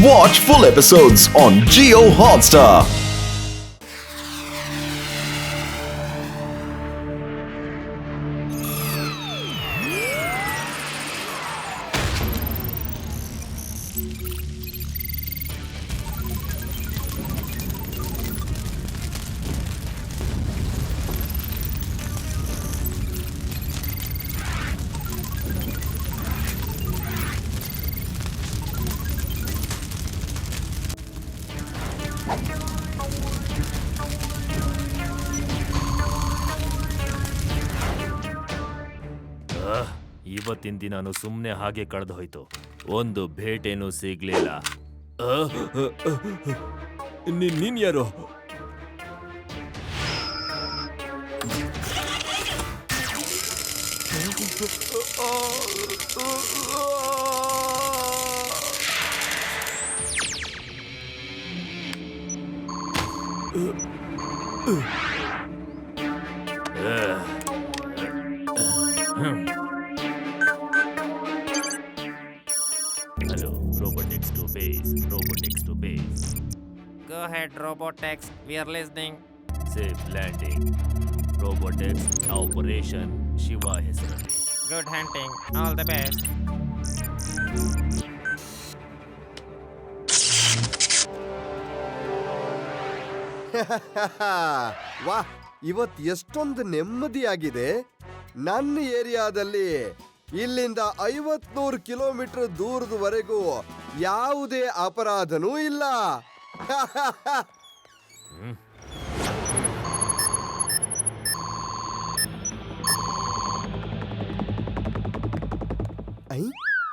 Watch full episodes on Jio Hotstar. ಇವತ್ತಿನ ದಿನಾನು ಸುಮ್ಮನೆ ಹಾಗೆ ಕಳೆದು ಹೋಯ್ತು. ಒಂದು ಭೇಟೇನೂ ಸಿಗ್ಲಿಲ್ಲ. ನೀನ್ ಯಾರು? Hello, Robotex to base. Robotex to base. Go ahead, Robotex. We are listening. Safe landing. Robotex Operation Shiva ಹೆಸರಲ್ಲಿ. Good hunting. All the best. ವಾಹ್, ಇವತ್ತು ಎಷ್ಟೊಂದು ನೆಮ್ಮದಿಯಾಗಿದೆ. ನನ್ನ ಏರಿಯಾದಲ್ಲಿ ಇಲ್ಲಿಂದ 50-100 ಕಿಲೋಮೀಟರ್ ದೂರದವರೆಗೂ ಯಾವುದೇ ಅಪರಾಧನೂ ಇಲ್ಲ.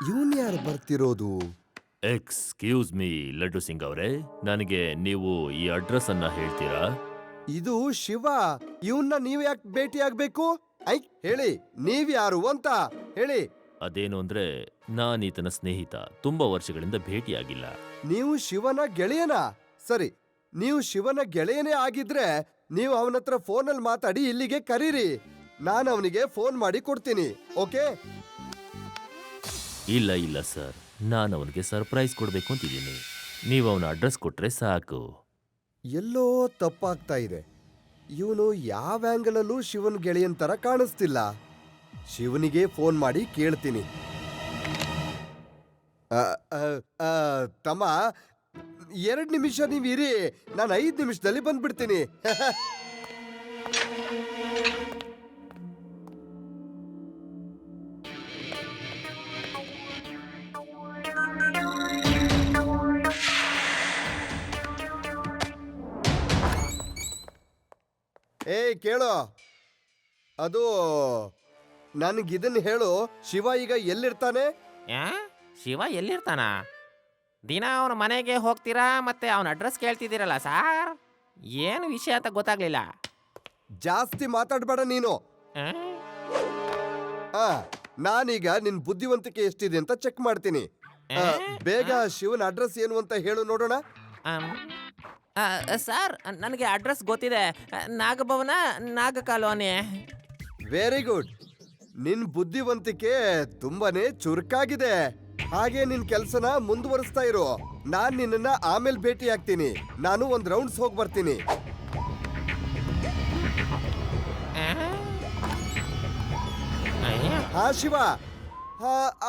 ಇವನ್ ಯಾರು ಬರ್ತಿರೋದು? ಎಕ್ಸ್ಕ್ಯೂಸ್ ಮೀ ಲಡ್ಡು ಸಿಂಗ್ ಅವರೇ, ನನಗೆ ನೀವು ಈ ಅಡ್ರೆಸ್ ಅನ್ನ ಹೇಳ್ತೀರಾ? ಇದು ಶಿವ. ಇವನ್ನ ನೀವ್ ಯಾಕೆ ಭೇಟಿ ಆಗ್ಬೇಕು? ಹೇಳಿ, ನೀವ್ ಯಾರು ಅಂತ ಹೇಳಿ. ಅದೇನು ಅಂದ್ರೆ ನಾನು ಈತನ ಸ್ನೇಹಿತ, ತುಂಬಾ ವರ್ಷಗಳಿಂದ ಭೇಟಿಯಾಗಿಲ್ಲ. ನೀವು ಶಿವನ ಗೆಳೆಯನ? ಸರಿ, ನೀವು ಶಿವನ ಗೆಳೆಯನೇ ಆಗಿದ್ರೆ ನೀವು ಅವನ ಹತ್ರ ಫೋನಲ್ಲಿ ಮಾತಾಡಿ ಇಲ್ಲಿಗೆ ಕರೀರಿ. ನಾನು ಅವನಿಗೆ ಫೋನ್ ಮಾಡಿ ಕೊಡ್ತೀನಿ. ಓಕೆ? ಇಲ್ಲ ಇಲ್ಲ ಸರ್, ನಾನು ಅವನಿಗೆ ಸರ್ಪ್ರೈಸ್ ಕೊಡ್ಬೇಕು ಅಂತಿದ್ದೀನಿ. ನೀವು ಅವನ ಅಡ್ರೆಸ್ ಕೊಟ್ರೆ ಸಾಕು. ಎಲ್ಲೋ ತಪ್ಪಾಗ್ತಾ ಇದೆ. ಇವನು ಯಾವ ಆಂಗಲಲ್ಲೂ ಶಿವನ್ ಗೆಳೆಯನ್ ತರ ಕಾಣಿಸ್ತಿಲ್ಲ. ಶಿವನಿಗೆ ಫೋನ್ ಮಾಡಿ ಕೇಳ್ತೀನಿ. ತಮ್ಮ, 2 ನಿಮಿಷ ನೀವು ಇರಿ, ನಾನು 5 ನಿಮಿಷದಲ್ಲಿ ಬಂದ್ಬಿಡ್ತೀನಿ. ಕೇಳೋ, ಅದು ನನಗಿದನ್ನ ಹೇಳು, ಶಿವ ಈಗ ಎಲ್ಲಿರ್ತಾನೆ? ಶಿವ ಎಲ್ಲಿರ್ತಾನ? ದಿನ ಅವನ ಮನೆಗೆ ಹೋಗ್ತೀರಾ ಮತ್ತೆ ಅವನ ಅಡ್ರೆಸ್ ಕೇಳ್ತಿದ್ದೀರಲ್ಲ ಸಾರ್, ಏನು ವಿಷಯ ಅಂತ ಗೊತ್ತಾಗ್ಲಿಲ್ಲ. ಜಾಸ್ತಿ ಮಾತಾಡ್ಬೇಡ ನೀನು. ನಾನೀಗ ನಿನ್ ಬುದ್ಧಿವಂತಿಕೆ ಎಷ್ಟಿದೆ ಅಂತ ಚೆಕ್ ಮಾಡ್ತೀನಿ. ಬೇಗ ಶಿವನ ಅಡ್ರೆಸ್ ಏನು ಅಂತ ಹೇಳು ನೋಡೋಣ. ಸರ್, ನನಗೆ ಅಡ್ರೆಸ್ ಗೊತ್ತಿದೆ. ನಾಗಭವನ, ನಾಗ ಕಾಲೋನಿ. Very good. ನಿನ್ ಬುದ್ಧಿವಂತಿಕೆ ತುಂಬಾನೇ ಚುರುಕಾಗಿದೆ. ಹಾಗೆ ನಿನ್ ಕೆಲ್ಸನ ಮುಂದುವರಿಸ್ತಾ ಇರು. ನಾನ್ ನಿನ್ನ ಆಮೇಲೆ ಭೇಟಿ ಆಗ್ತೀನಿ. ನಾನು ಒಂದ್ ರೌಂಡ್ಸ್ ಹೋಗಿ ಬರ್ತೀನಿ. ಹಾ ಶಿವ,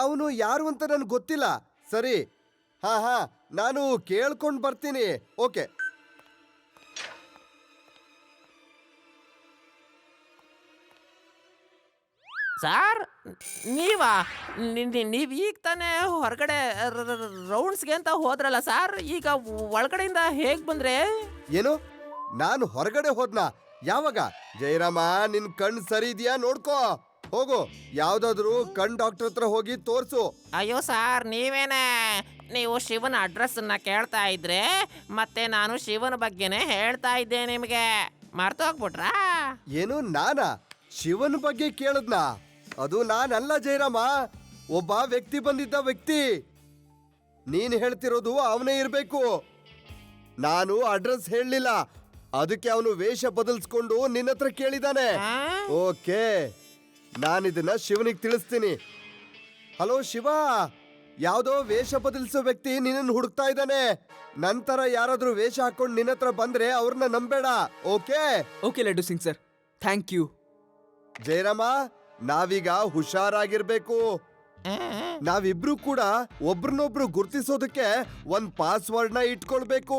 ಅವನು ಯಾರು ಅಂತ ನನ್ಗೆ ಗೊತ್ತಿಲ್ಲ. ಸರಿ, ಹಾ ನಾನು ಕೇಳ್ಕೊಂಡ್ ಬರ್ತೀನಿ. ಓಕೆ. ಸಾರ್, ನೀವಾ? ನೀವು ಈಗ ತಾನೇ ಹೊರಗಡೆ ರೌಂಡ್ಸ್ಗೆ ಅಂತ ಹೋದ್ರಲ್ಲ ಸಾರ್, ಈಗ ಒಳಗಡೆಯಿಂದ ಹೇಗ್ ಬಂದ್ರೆ? ಏನು, ನಾನು ಹೊರಗಡೆ ಹೋದ್ನಾ? ಯಾವಾಗ? ಜಯರಾಮ, ನಿನ್ ಕಣ್ ಸರಿ ಇದೆಯಾ ನೋಡ್ಕೋ. ಹೋಗು, ಯಾವ್ದಾದ್ರು ಕಣ್ ಡಾಕ್ಟರ್ ಹತ್ರ ಹೋಗಿ ತೋರ್ಸು. ಅಯ್ಯೋ ಸಾರ್, ನೀವೇನೆ? ನೀವು ಶಿವನ ಅಡ್ರೆಸ್ ಕೇಳ್ತಾ ಇದ್ರೆ ಮತ್ತೆ ನಾನು ಶಿವನ ಬಗ್ಗೆನೆ ಹೇಳ್ತಾ ಇದ್ದೆ. ನಿಮಗೆ ಮರ್ತೋಗ್ಬಿಟ್ರಾ? ಏನು, ನಾನಾ ಶಿವನ ಬಗ್ಗೆ ಕೇಳದ್ನಾ? ಅದು ನಾನಲ್ಲ ಜಯರಾಮ, ಒಬ್ಬ ವ್ಯಕ್ತಿ ಬಂದಿದ್ದ ವ್ಯಕ್ತಿ. ನೀನ್ ಹೇಳ್ತಿರೋದು ಅವನೇ ಇರ್ಬೇಕು. ನಾನು ಅಡ್ರೆಸ್ ಹೇಳಲಿಲ್ಲ, ಅದಕ್ಕೆ ಅವನು ವೇಷ ಬದಲಿಸ್ಕೊಂಡು ನಿನ್ನ ಹತ್ರ ಕೇಳಿದಾನೆ. ಓಕೆ, ನಾನಿದನ್ನ ಶಿವನಿಗೆ ತಿಳಿಸ್ತೀನಿ. ಹಲೋ ಶಿವ, ಯಾವ್ದೋ ವೇಷ ಬದಲಿಸೋ ವ್ಯಕ್ತಿ ನಿನ್ನನ್ನು ಹುಡುಕ್ತಾ ಇದ್ದಾನೆ. ನಂತರ ಯಾರಾದ್ರೂ ವೇಷ ಹಾಕೊಂಡು ನಿನ್ನ ಹತ್ರ ಬಂದ್ರೆ ಅವ್ರನ್ನ ನಂಬೇಡ. Okay okay Laddu Singh sir, thank you. Jayarama, ನಾವೀಗ ಹುಷಾರಾಗಿರ್ಬೇಕು. ನಾವಿಬ್ರು ಕೂಡ ಒಬ್ರನ್ನೊಬ್ರು ಗುರ್ತಿಸೋದಕ್ಕೆ ಒಂದ್ ಪಾಸ್ವರ್ಡ್ ನ ಇಟ್ಕೊಳ್ಬೇಕು.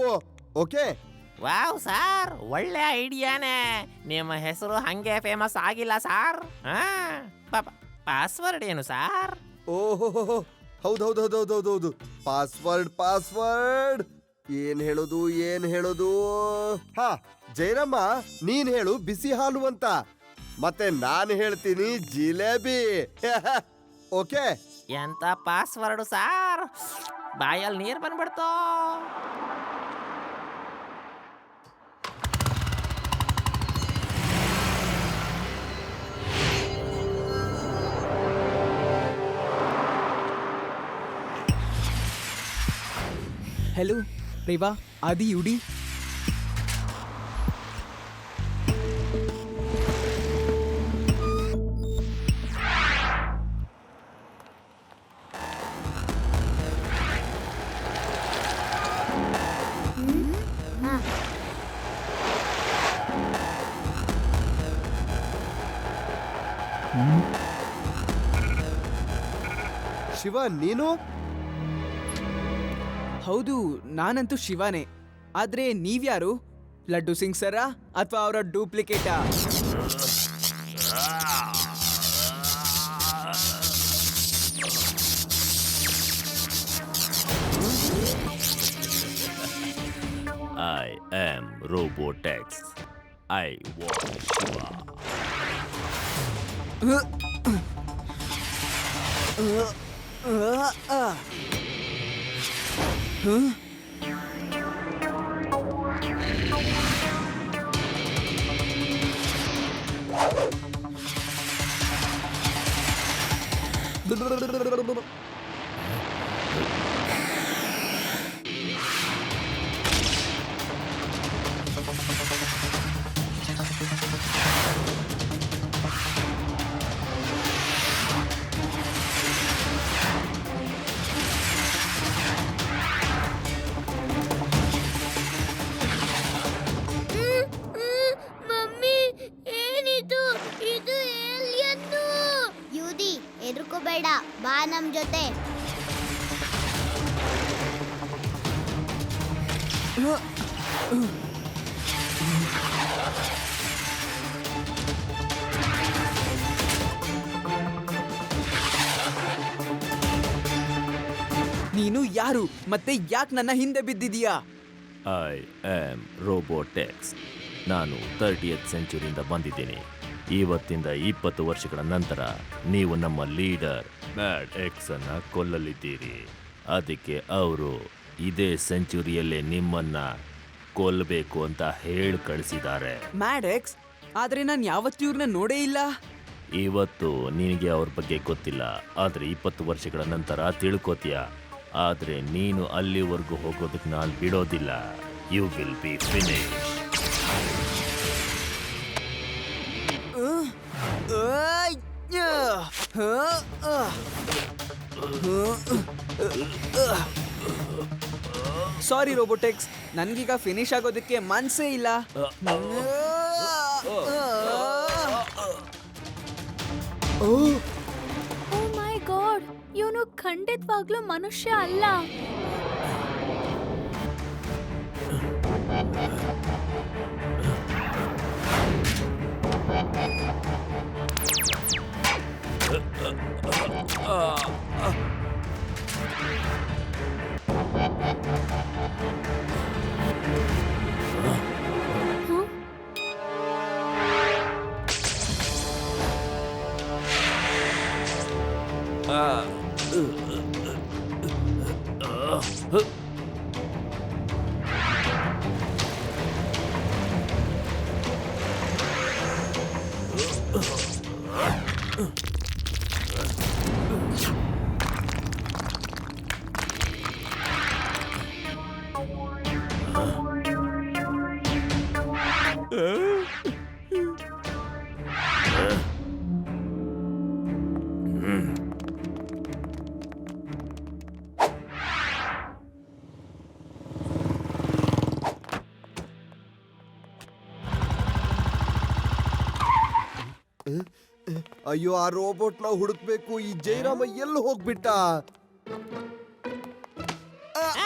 ಓಕೆ? ವಾವ್ ಸಾರ್, ಒಳ್ಳೆ ಐಡಿಯಾನೇ. ನಿಮ್ಮ ಹೆಸರು ಹಂಗೆ ಫೇಮಸ್ ಆಗಿಲ್ಲ ಸಾರ್. ಪಾಸ್ವರ್ಡ್ ಏನು ಸಾರ್? ಓಹೋ, ಹೌದೌದೌದೌದೌದು, ಪಾಸ್ವರ್ಡ್ ಏನ್ ಹೇಳೋದು? ಹಾ ಜಯರಾಮ, ನೀನ್ ಹೇಳು ಬಿಸಿ ಹಾಲು ಅಂತ, ಮತ್ತೆ ನಾನು ಹೇಳ್ತೀನಿ ಜಿಲೇಬಿ. ಓಕೆ? ಎಂತ ಪಾಸ್ವರ್ಡ್ ಸಾರ್, ಬಾಯಲ್ಲಿ ನೀರ್ ಬಂದ್ಬಿಡ್ತೋ. ಹೆಲೋ ರೇವಾ, ಆದಿ, ಯುಡಿ. ಶಿವ, ನೀನು? ಹೌದು, ನಾನಂತೂ ಶಿವಾನೇ. ಆದ್ರೆ ನೀವ್ಯಾರು? ಲಡ್ಡು ಸಿಂಗ್ ಸರಾ ಅಥವಾ ಅವರ ಡೂಪ್ಲಿಕೇಟಾ? I am Robotex. I want Shiva. Mummy, ಏನಿದು? ಇದು ಏಲಿಯನ್ನು. ಯುದಿ, ಹೆದರ್ಕೋಬೇಡ, ಬಾ ನಮ್ ಜೊತೆ. ನೀನು ಯಾರು ಮತ್ತೆ ಯಾಕೆ ನನ್ನ ಹಿಂದೆ ಬಿದ್ದಿದೀಯಾ? I am Robotex. ನಾನು 30th ಸೆಂಚುರಿಯಿಂದ ಬಂದಿದ್ದೀನಿ. ಇವತ್ತಿಂದ 20 ವರ್ಷಗಳ ನಂತರ ನೀವು ನಮ್ಮ ಲೀಡರ್ ಮ್ಯಾಡ್ ಎಕ್ಸ್ ಅನ್ನ ಕೊಲ್ಲಲಿದ್ದೀರಿ. ಅದಕ್ಕೆ ಅವರು ಇದೇ ಸೆಂಚುರಿಯಲ್ಲೇ ನಿಮ್ಮನ್ನ ಕೊಲ್ಲಬೇಕು ಅಂತ ಹೇಳಿ ಕಳಿಸಿದ್ದಾರೆ. Mad X? ಆದ್ರೆ ನಾನು ಯಾವತ್ತೂ ಇವ್ರನ್ನ ನೋಡೇ ಇಲ್ಲ. ಇವತ್ತು ನಿನಗೆ ಅವ್ರ ಬಗ್ಗೆ ಗೊತ್ತಿಲ್ಲ, ಆದ್ರೆ 20 ವರ್ಷಗಳ ನಂತರ ತಿಳ್ಕೊತೀಯ. ಆದ್ರೆ ನೀನು ಅಲ್ಲಿವರೆಗೂ ಹೋಗೋದಕ್ಕೆ ನಾನು ಬಿಡೋದಿಲ್ಲ. You will be finish. Sorry Robotex, ನನ್ಗೀಗ ಫಿನಿಶ್ ಆಗೋದಕ್ಕೆ ಮನ್ಸೇ ಇಲ್ಲ. ಓ ಮೈ ಗಾಡ್, ಇವನು ಖಂಡಿತವಾಗ್ಲೂ ಮನುಷ್ಯ ಅಲ್ಲ. ಅಯ್ಯೋ ಆ ರೋಬೋಟ್ ನ ಹುಡುಕ್ಬೇಕು. ಈ ಜೈರಾಮ ಎಲ್ಲಿ ಹೋಗ್ಬಿಟ್ಟ?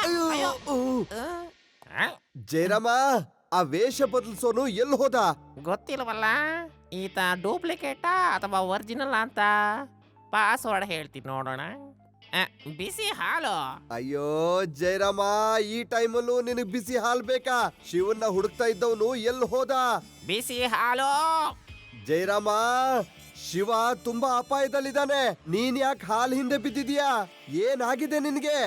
ಅಯ್ಯೋ. ಜೈರಾಮ, ಆ ವೇಷ ಬದಲಿಸೋನು ಎಲ್ಲಿ ಹೋದ? ಗೊತ್ತಿಲ್ವಲ್ಲ, ಈತ ಡೂಪ್ಲಿಕೇಟಾ ಅಥವಾ ಒರಿಜಿನಲ್ ಅಂತ. ಪಾಸ್ವರ್ಡ್ ಹೇಳ್ತೀನಿ ನೋಡೋಣ. ಬಿಸಿ ಹಾಲು. ಅಯ್ಯೋ ಜೈರಾಮ, ಈ ಟೈಮಲ್ಲೂ ನಿನಗ್ ಬಿಸಿ ಹಾಲ್ ಬೇಕಾ? ಶಿವನ್ನ ಹುಡುಕ್ತಾ ಇದ್ದವನು ಎಲ್ಲಿ ಹೋದ? ಬಿಸಿ ಹಾಲು. ಜೈರಾಮ, ಶಿವ ತುಂಬಾ ಅಪಾಯದಲ್ಲಿದ್ದಾನೆ. ನೀನ್ ಯಾಕೆ ಹಾಲ್ ಹಿಂದೆ ಬಿದ್ದಿದ್ಯಾ? ಏನಾಗಿದೆ ನಿನ್ಗೆ?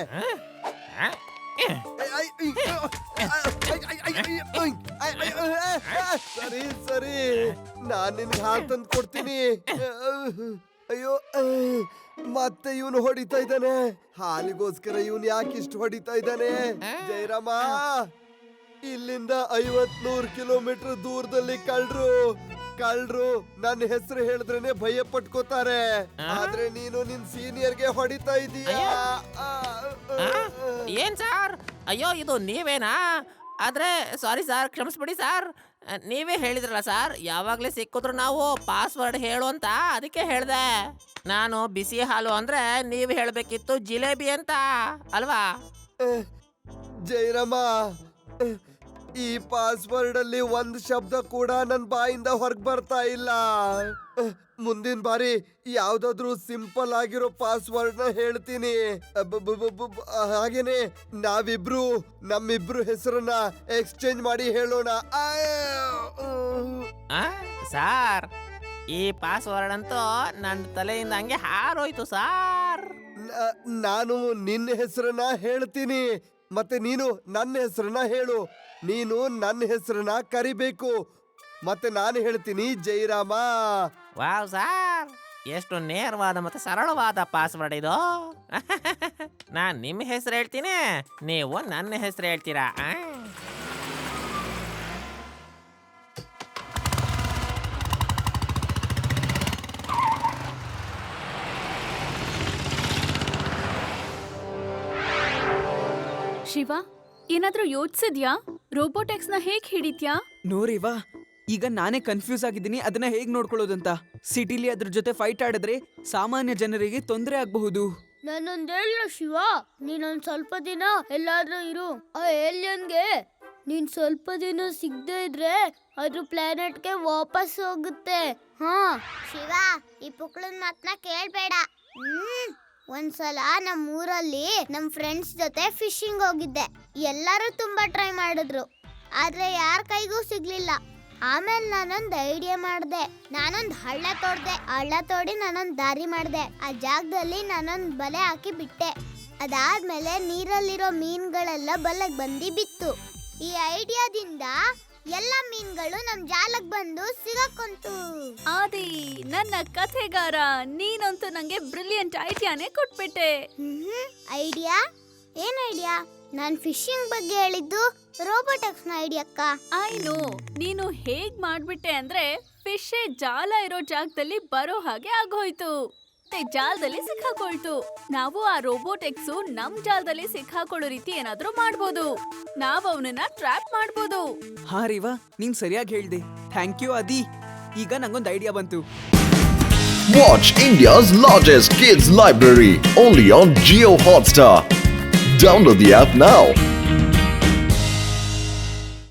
ಸರಿ ಸರಿ, ನಾನ್ ನಿನ್ಗೆ ಹಾಲ್ ತಂದು ಕೊಡ್ತೀನಿ. ಅಯ್ಯೋ, ಮತ್ತೆ ಇವನು ಹೊಡಿತಾ ಇದ್ದಾನೆ. ಹಾಲಿಗೋಸ್ಕರ ಇವನು ಯಾಕೆ ಇಷ್ಟು ಹೊಡಿತಾ ಇದ್ದಾನೆ? ಜೈರಾಮ, ಇಲ್ಲಿಂದ 50-100 ಕಿಲೋಮೀಟರ್ ದೂರದಲ್ಲಿ ಕಳ್ರು ನನ್ನ ಹೆಸರು ಹೇಳಿದ್ರೇನೆ ಭಯ ಪಟ್ಕೋತಾರೆ. ಆದ್ರೆ ನೀನು ನಿನ್ ಸೀನಿಯರ್ಗೆ ಹೊಡಿತಾ ಇದೀಯಾ? ಏನ್ ಸಾರ್? ಅಯ್ಯೋ, ಇದು ನೀವೇನಾ? ಆದ್ರೆ ಸಾರಿ ಸಾರ್, ಕ್ಷಮಿಸ್ಬಿಡಿ ಸಾರ್. ನೀವೇ ಹೇಳಿದ್ರಲ್ಲ ಸಾರ್, ಯಾವಾಗ್ಲೇ ಸಿಕ್ಕಿದ್ರು ನಾವು ಪಾಸ್ವರ್ಡ್ ಹೇಳು ಅಂತ, ಅದಕ್ಕೆ ಹೇಳ್ದೆ. ನಾನು ಬಿಸಿ ಹಾಲು ಅಂದ್ರೆ ನೀವು ಹೇಳ್ಬೇಕಿತ್ತು ಜಿಲೇಬಿ ಅಂತ ಅಲ್ವಾ? ಜೈರಾಮ, ಈ ಪಾಸ್ವರ್ಡ್ ಅಲ್ಲಿ ಒಂದ್ ಶಬ್ದ ಕೂಡ ನನ್ ಬಾಯಿಂದ ಹೊರಗ್ ಬರ್ತಾ ಇಲ್ಲ. ಮುಂದಿನ ಬಾರಿ ಯಾವ್ದಾದ್ರು ಸಿಂಪಲ್ ಆಗಿರೋ ಪಾಸ್ವರ್ಡ್ ನ ಹೇಳ್ತೀನಿ. ಹಾಗೇನೆ ನಮ್ಮಿಬ್ರು ಹೆಸರನ್ನ ಎಕ್ಸ್ಚೇಂಜ್ ಮಾಡಿ ಹೇಳೋಣ. ಸಾರ್, ಈ ಪಾಸ್ವರ್ಡ್ ಅಂತೂ ನನ್ನ ತಲೆಯಿಂದ ಹಂಗೆ ಹಾರೋಯ್ತು ಸಾರ್. ನಾನು ನಿನ್ನ ಹೆಸರನ್ನ ಹೇಳ್ತೀನಿ, ಮತ್ತೆ ನೀನು ನನ್ನ ಹೆಸರನ್ನ ಹೇಳು. ನೀನು ನನ್ನ ಹೆಸರನ್ನ ಕರಿಬೇಕು, ಮತ್ತೆ ನಾನು ಹೇಳ್ತೀನಿ ಜೈರಾಮ. ವಾವ್ ಸಾರ್, ಎಷ್ಟು ನೇರವಾದ ಮತ್ತೆ ಸರಳವಾದ ಪಾಸ್ವರ್ಡ್ ಇದು. ನಾನ್ ನಿಮ್ಮ ಹೆಸರು ಹೇಳ್ತೀನಿ, ನೀವು ನನ್ನ ಹೆಸರು ಹೇಳ್ತೀರಾ. ಶಿವ, ಏನಾದ್ರೂ ಯೋಚಿಸಿದ್ಯಾ? ರೋಬೋಟೆಕ್ಸ್ ನ ಹೇಗ್ ಹಿಡಿತ್ಯಾ? ನೋರಿವಾ, ಈಗ ನಾನೇ ಕನ್ಫ್ಯೂಸ್ ಆಗಿದ್ದೀನಿ ಅದನ್ನ ಹೇಗ್ ನೋಡ್ಕೊಳ್ಳೋದಂತ. ಸಿಟಿಲಿ ಅದ್ರ ಜೊತೆ ಫೈಟ್ ಆಡಿದ್ರೆ ಸಾಮಾನ್ಯ ಜನರಿಗೆ ತೊಂದರೆ ಆಗಬಹುದು. ನಾನೊಂದ್ ಹೇಳ ಶಿವ, ನೀನೊಂದ್ ಸ್ವಲ್ಪ ದಿನ ಎಲ್ಲಾದ್ರೂ ಇರು. ಆ ಏಲಿಯನ್ಗೆ ನೀನ್ ಸ್ವಲ್ಪ ದಿನ ಸಿಗದೆ ಇದ್ರೆ ಅದ್ರ ಪ್ಲಾನೆಟ್ಗೆ ವಾಪಸ್ ಹೋಗುತ್ತೆ. ಶಿವ, ಈ ಪುಕ್ಳನ್ ಮಾತ್ನ ಕೇಳ್ಬೇಡ. ಒಂದ್ಸಲ ನಮ್ಮ ಊರಲ್ಲಿ ನಮ್ ಫ್ರೆಂಡ್ಸ್ ಜೊತೆ ಫಿಶಿಂಗ್ ಹೋಗಿದ್ದೆ. ಎಲ್ಲರೂ ತುಂಬಾ ಟ್ರೈ ಮಾಡಿದ್ರು, ಆದ್ರೆ ಯಾರ ಕೈಗೂ ಸಿಗ್ಲಿಲ್ಲ. ಆಮೇಲೆ ನಾನೊಂದ್ ಐಡಿಯಾ ಮಾಡ್ದೆ. ನಾನೊಂದ್ ಹಳ್ಳ ತೋಡಿ ನಾನೊಂದ್ ದಾರಿ ಮಾಡ್ದೆ. ಆ ಜಾಗದಲ್ಲಿ ನಾನೊಂದ್ ಬಲೆ ಹಾಕಿ ಬಿಟ್ಟೆ. ಅದಾದ್ಮೇಲೆ ನೀರಲ್ಲಿರೋ ಮೀನ್ಗಳೆಲ್ಲ ಬಲೆಗ್ ಬಂದು ಬಿತ್ತು. ಈ ಐಡಿಯಾದಿಂದ ಎಲ್ಲ ಮೀನ್ಗಳು ನಮ್ ಜಾಲಕ್ ಬಂದು ಸಿಗಾಕೊಂತು. ಆದಿ, ನನ್ನ ಕಥೆಗಾರ, ನೀನಂತೂ ನಂಗೆ ಬ್ರಿಲಿಯಂಟ್ ಐಡಿಯಾನೇ ಕೊಟ್ಬಿಟ್ಟೆ. ಐಡಿಯಾ? ಏನ್ ಐಡಿಯಾ? ನಾನ್ ಫಿಶಿಂಗ್ ಬಗ್ಗೆ ಹೇಳಿದ್ದು ರೋಬೋಟೆಕ್ಸ್ ನ ಐಡಿಯಾಕ್ಕ. ಆಯ್ನು, ನೀನು ಹೇಗ್ ಮಾಡ್ಬಿಟ್ಟೆ ಅಂದ್ರೆ ಫಿಶೇ ಜಾಲ ಇರೋ ಜಾಗದಲ್ಲಿ ಬರೋ ಹಾಗೆ ಆಗೋಯ್ತು. ಮತ್ತೆ ಜಾಲದಲ್ಲಿ ಸಿಕ್ಕಾಕೊಳ್ತು. ನಾವು ಆ ರೋಬೋಟೆಕ್ಸು ನಮ್ ಜಾಲದಲ್ಲಿ ಸಿಕ್ಕಾಕೊಳ್ಳೋ ರೀತಿ ಏನಾದ್ರೂ ಮಾಡ್ಬೋದು. ನಾವ್ ಅವನನ್ನ ಟ್ರ್ಯಾಪ್ ಮಾಡ್ಬೋದು. ಹಾ ರಿವಾ, ನೀನ್ ಸರಿಯಾಗಿ ಹೇಳ್ದೆ. ಥ್ಯಾಂಕ್ ಯು ಆದಿ. ಈಗ ನಂಗೊಂದು ಐಡಿಯಾ ಬಂತು. Watch India's largest kids library only on Jio Hotstar. Download the app now.